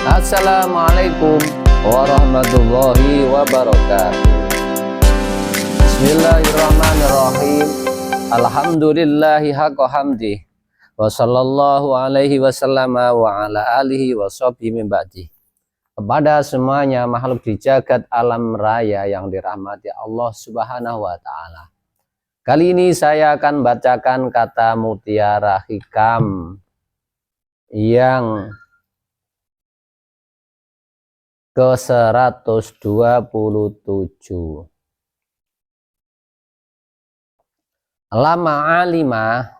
Assalamualaikum warahmatullahi wabarakatuh. Bismillahirrahmanirrahim. Alhamdulillahi haqqa hamdi. Wa sallallahu alaihi wasallama wa ala alihi wa sahbihi min ba'di. Kepada semuanya makhluk di jagat alam raya yang dirahmati Allah Subhanahu wa ta'ala. Kali ini saya akan bacakan kata mutiara hikam yang ke-127. Lama alima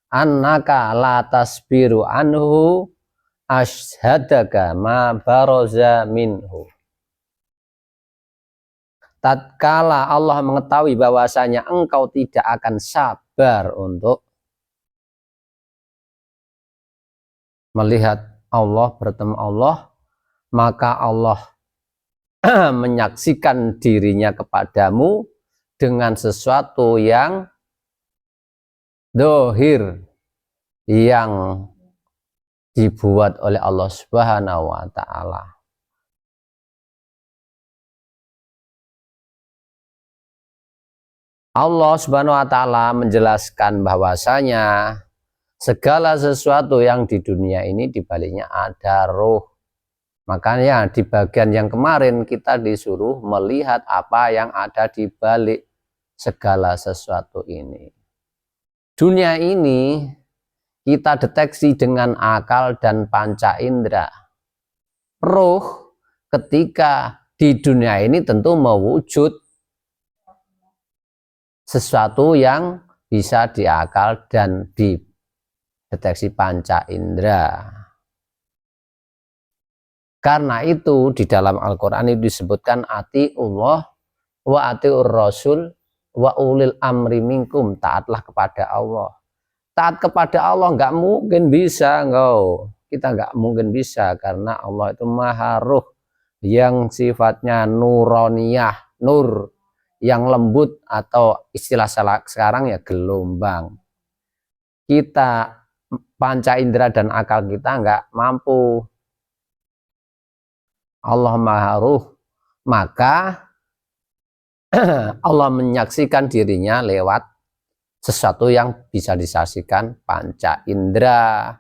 annaka la tasbiru anhu ashadaka ma baroza minhu. Tatkala Allah mengetahui bahwasanya engkau tidak akan sabar untuk melihat Allah, bertemu Allah, maka Allah menyaksikan dirinya kepadamu dengan sesuatu yang dohir, yang dibuat oleh Allah Subhanahu wa ta'ala. Allah Subhanahu wa ta'ala menjelaskan bahwasanya segala sesuatu yang di dunia ini dibaliknya ada ruh. Makanya di bagian yang kemarin kita disuruh melihat apa yang ada di balik segala sesuatu ini. Dunia ini kita deteksi dengan akal dan panca indera. Ruh ketika di dunia ini tentu mewujud sesuatu yang bisa diakal dan dideteksi panca indera. Karena itu di dalam Al-Quran itu disebutkan atiullah wa atiur rasul wa ulil amri minkum, taatlah kepada Allah. Taat kepada Allah nggak mungkin bisa, kita nggak mungkin bisa, karena Allah itu maha ruh yang sifatnya nuroniyah, nur yang lembut, atau istilah sekarang ya gelombang. Kita panca indera dan akal kita nggak mampu. Allah maha ruh, maka Allah menyaksikan dirinya lewat sesuatu yang bisa disaksikan panca indera.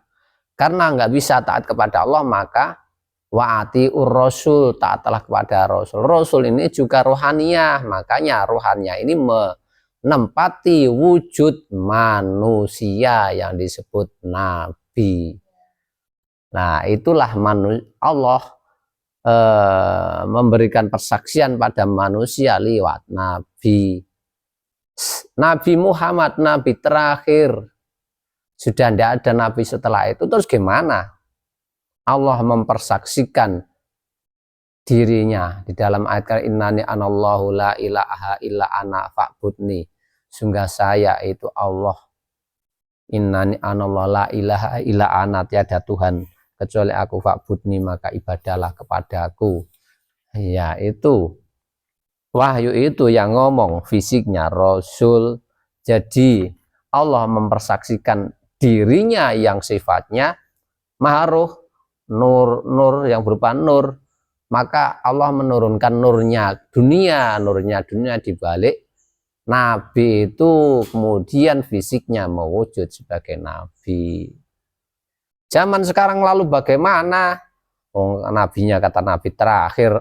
Karena nggak bisa taat kepada Allah, maka wa'atiur rasul, taatlah kepada Rasul. Rasul ini juga rohaniyah, makanya rohaniyah ini menempati wujud manusia yang disebut nabi. Nah, itulah Allah memberikan persaksian pada manusia lewat Nabi Muhammad, Nabi terakhir. Sudah tidak ada Nabi setelah itu, terus gimana Allah mempersaksikan dirinya di dalam ayat innani anallahu la ilaha illa ana fa'budni, sungguh saya itu Allah, innani anallahu la ilaha illa ana, tiada Tuhan kecuali aku, fa'budni maka ibadahlah kepadaku. Ya, itu wahyu itu yang ngomong, fisiknya Rasul. Jadi Allah mempersaksikan dirinya yang sifatnya maharuh, nur yang berupa nur, maka Allah menurunkan nurnya dunia dibalik Nabi itu, kemudian fisiknya mewujud sebagai Nabi. Zaman sekarang lalu bagaimana? Nabinya kata Nabi terakhir,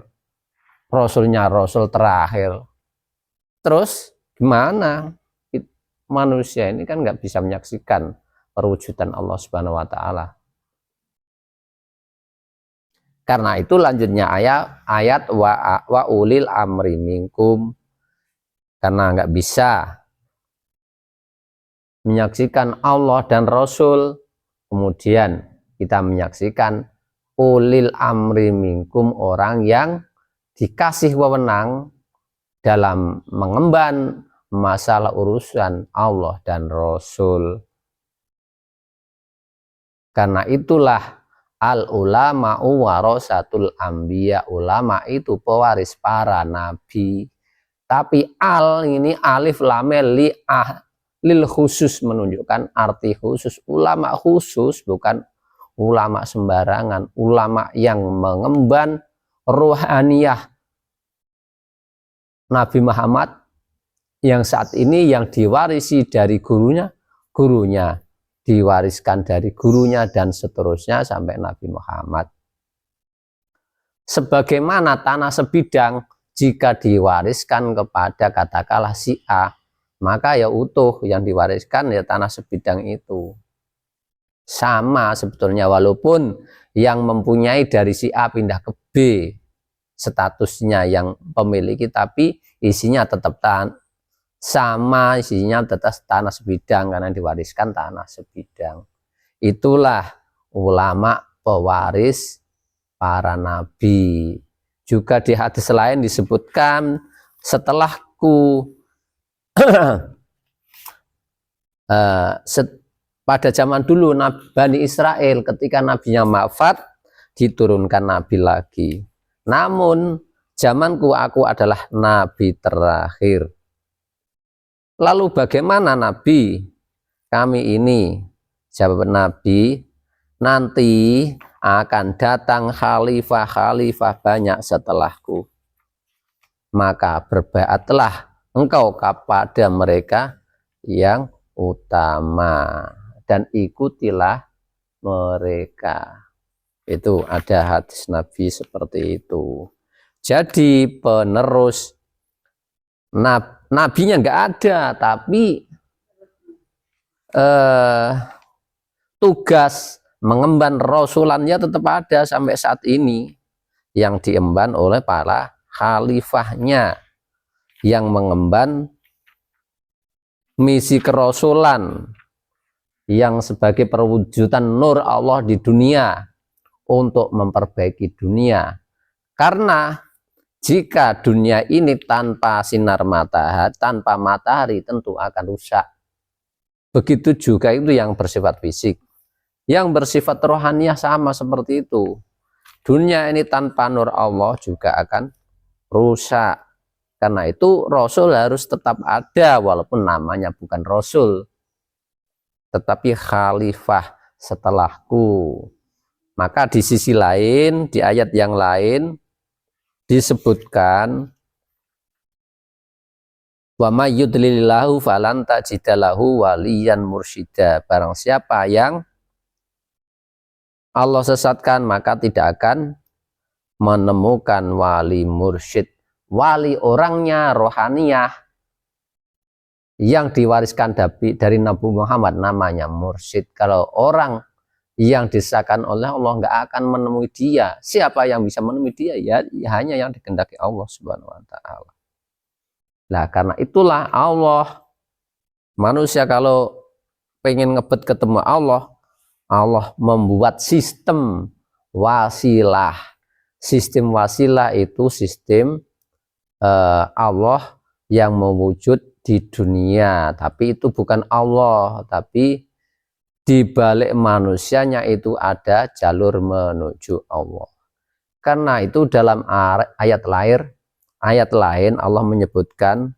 Rasulnya Rasul terakhir. Terus gimana? Manusia ini kan nggak bisa menyaksikan perwujudan Allah Subhanahu wa ta'ala. Karena itu lanjutnya ayat wa ulil amri minkum. Karena nggak bisa menyaksikan Allah dan Rasul, kemudian kita menyaksikan ulil amri minkum, orang yang dikasih wewenang dalam mengemban masalah urusan Allah dan Rasul. Karena itulah al ulama warasatul anbiya, ulama itu pewaris para nabi. Tapi al ini alif lam li lil khusus, menunjukkan arti khusus. Ulama khusus, bukan ulama sembarangan, ulama yang mengemban ruhaniyah Nabi Muhammad yang saat ini yang diwarisi dari gurunya, gurunya diwariskan dari gurunya, dan seterusnya sampai Nabi Muhammad. Sebagaimana tanah sebidang jika diwariskan kepada katakanlah si A, maka ya utuh yang diwariskan ya tanah sebidang itu. Sama sebetulnya, walaupun yang mempunyai dari si A pindah ke B, statusnya yang pemiliki, tapi isinya tetap sama, isinya tetap tanah sebidang karena diwariskan tanah sebidang. Itulah ulama pewaris para nabi. Juga di hadis lain disebutkan, setelahku pada zaman dulu Bani Israel ketika nabinya wafat diturunkan nabi lagi. Namun zamanku aku adalah nabi terakhir. Lalu bagaimana nabi? Kami ini, jawab nabi, nanti akan datang khalifah-khalifah banyak setelahku. Maka berbaiatlah engkau kepada mereka yang utama dan ikutilah mereka. Itu ada hadis Nabi seperti itu. Jadi penerus nabinya nggak ada, tapi tugas mengemban rasulannya tetap ada sampai saat ini, yang diemban oleh para khalifahnya yang mengemban misi kerasulan yang sebagai perwujudan nur Allah di dunia untuk memperbaiki dunia. Karena jika dunia ini tanpa sinar matahari, tanpa matahari tentu akan rusak. Begitu juga itu yang bersifat fisik. Yang bersifat rohaniah sama seperti itu. Dunia ini tanpa nur Allah juga akan rusak. Karena itu Rasul harus tetap ada, walaupun namanya bukan Rasul, tetapi khalifah setelahku. Maka di sisi lain, di ayat yang lain disebutkan, wa may yudlilillahu falan tajidalahu waliyan mursyida. Barang siapa yang Allah sesatkan, maka tidak akan menemukan wali mursyid. Wali orangnya rohaniyah yang diwariskan dari Nabi Muhammad namanya mursyid. Kalau orang yang disahkan oleh Allah nggak akan menemui dia. Siapa yang bisa menemui dia? Ya hanya yang dikehendaki Allah Subhanahu wa taala. Nah, karena itulah Allah, manusia kalau pengen ngebet ketemu Allah, Allah membuat sistem wasilah. Sistem wasilah itu sistem Allah yang mewujud di dunia, tapi itu bukan Allah, tapi di balik manusianya itu ada jalur menuju Allah. Karena itu dalam ayat lain Allah menyebutkan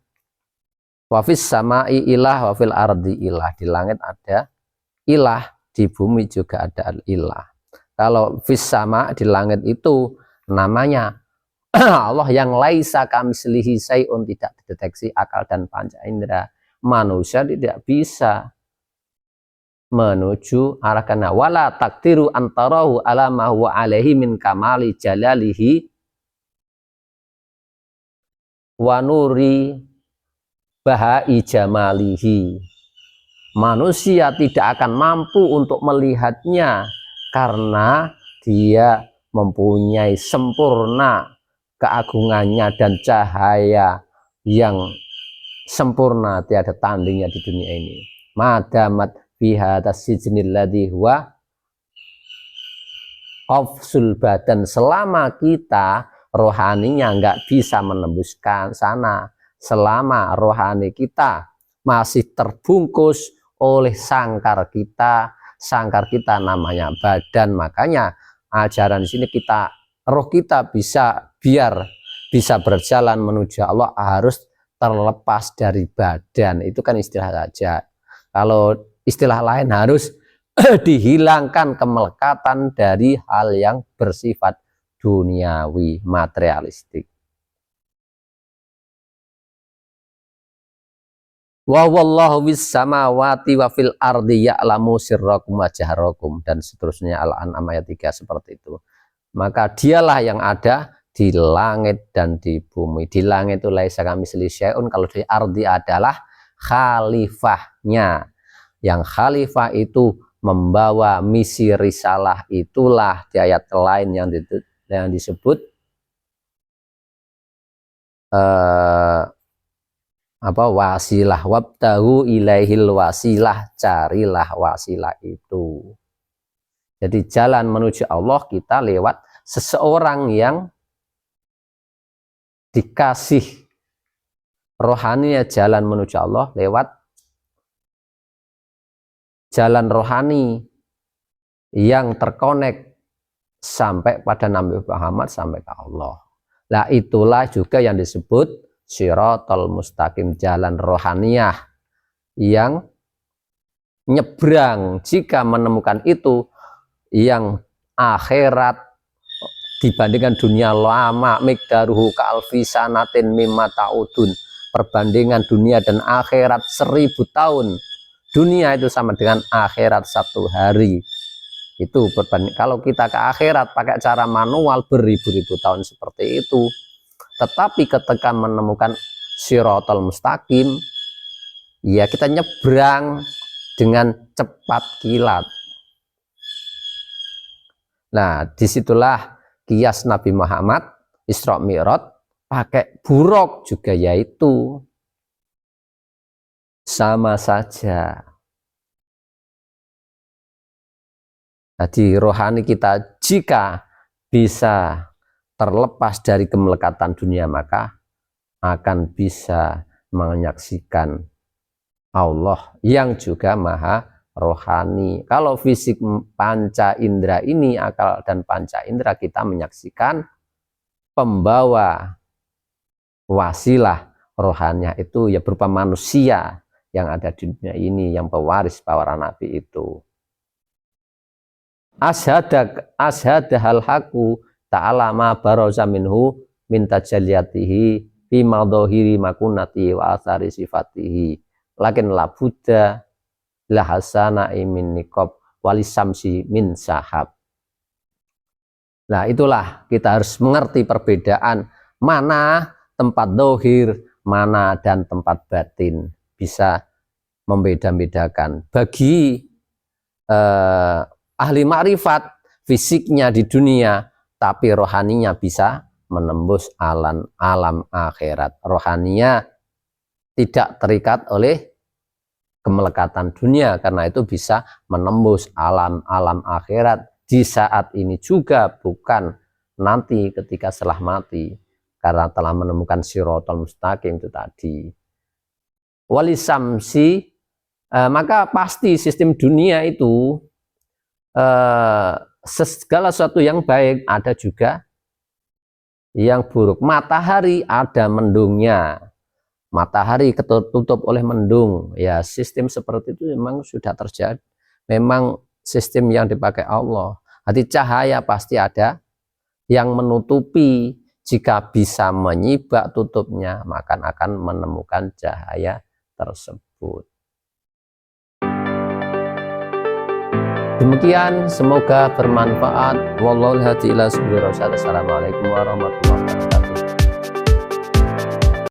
wafis samai ilah wafil ardi ilah. Di langit ada ilah, di bumi juga ada ilah. Kalau fis sama di langit itu namanya Allah yang laisa kamitslihi syai'un, tidak dideteksi akal dan panca indera. Manusia tidak bisa menuju arah kana wala takdiru antarahu ala ma huwa alaihi min kamali jalalihi wa nuri bahai jamalihi. Manusia tidak akan mampu untuk melihatnya karena dia mempunyai sempurna keagungannya dan cahaya yang sempurna, tiada tandingnya di dunia ini. Madamat biha tasijnil ladhi huwa qafsul badan, selama kita rohaninya nggak bisa menembuskan sana, selama rohani kita masih terbungkus oleh sangkar kita namanya badan. Makanya ajaran di sini kita, roh kita biar bisa berjalan menuju Allah harus terlepas dari badan. Itu kan istilah saja. Kalau istilah lain harus dihilangkan kemelekatan dari hal yang bersifat duniawi, materialistik. Wa wallahu bis samawati wa fil ardi ya'lamu sirrakum wa jahrakum, dan seterusnya. Al-An'am ayat 3 seperti itu. Maka dialah yang ada di langit dan di bumi. Di langit itu laisa kamitslihi syai'un, kalau di ardi adalah khalifahnya. Yang khalifah itu membawa misi risalah, itulah di ayat lain yang disebut wasilah, wabtahu ilaihil wasilah, carilah wasilah itu. Jadi jalan menuju Allah kita lewat seseorang yang dikasih rohaninya jalan menuju Allah lewat jalan rohani yang terkonek sampai pada Nabi Muhammad, sampai ke Allah. Nah itulah juga yang disebut Shiratal Mustaqim, jalan rohaniyah yang nyebrang. Jika menemukan itu, yang akhirat dibandingkan dunia lama, miqdaruhu ka'alfi sanatin mimma ta'udun, perbandingan dunia dan akhirat 1000 tahun. Dunia itu sama dengan akhirat 1 hari. Itu berbanding. Kalau kita ke akhirat pakai cara manual beribu-ribu tahun seperti itu. Tetapi ketika menemukan Shiratal Mustaqim, ya kita nyebrang dengan cepat kilat. Nah, disitulah kias Nabi Muhammad Isra Mi'raj pakai buruk juga, yaitu sama saja. Jadi rohani kita jika bisa terlepas dari kemelekatan dunia, maka akan bisa menyaksikan Allah yang juga maha rohani. Kalau fisik panca indera ini, akal dan panca indera, kita menyaksikan pembawa wasilah rohaninya itu ya berupa manusia yang ada di dunia ini, yang pewaris para nabi itu. Asyhada hal haku ta'ala ma baroza minhu min tajalliyatihi fi madhahiri makunati wa athari sifatihi lakin la buddha la hasana min niqab walisamsi min sahab. Nah itulah kita harus mengerti perbedaan mana tempat dohir, mana dan tempat batin, bisa membeda-bedakan. Bagi ahli makrifat, fisiknya di dunia, tapi rohaninya bisa menembus alam akhirat. Rohaninya tidak terikat oleh kemelekatan dunia, karena itu bisa menembus alam akhirat di saat ini juga, bukan nanti ketika setelah mati, karena telah menemukan Shiratal Mustaqim itu tadi. Walisamsi, maka pasti sistem dunia itu segala sesuatu yang baik, ada juga yang buruk. Matahari ada mendungnya, matahari ketutup oleh mendung, ya sistem seperti itu memang sudah terjadi, memang sistem yang dipakai Allah. Jadi cahaya pasti ada yang menutupi, jika bisa menyibak tutupnya, maka akan menemukan cahaya tersebut. Demikian, semoga bermanfaat. Wallahul hadi ila subhanahu wa ta'ala. Assalamualaikum warahmatullahi wabarakatuh.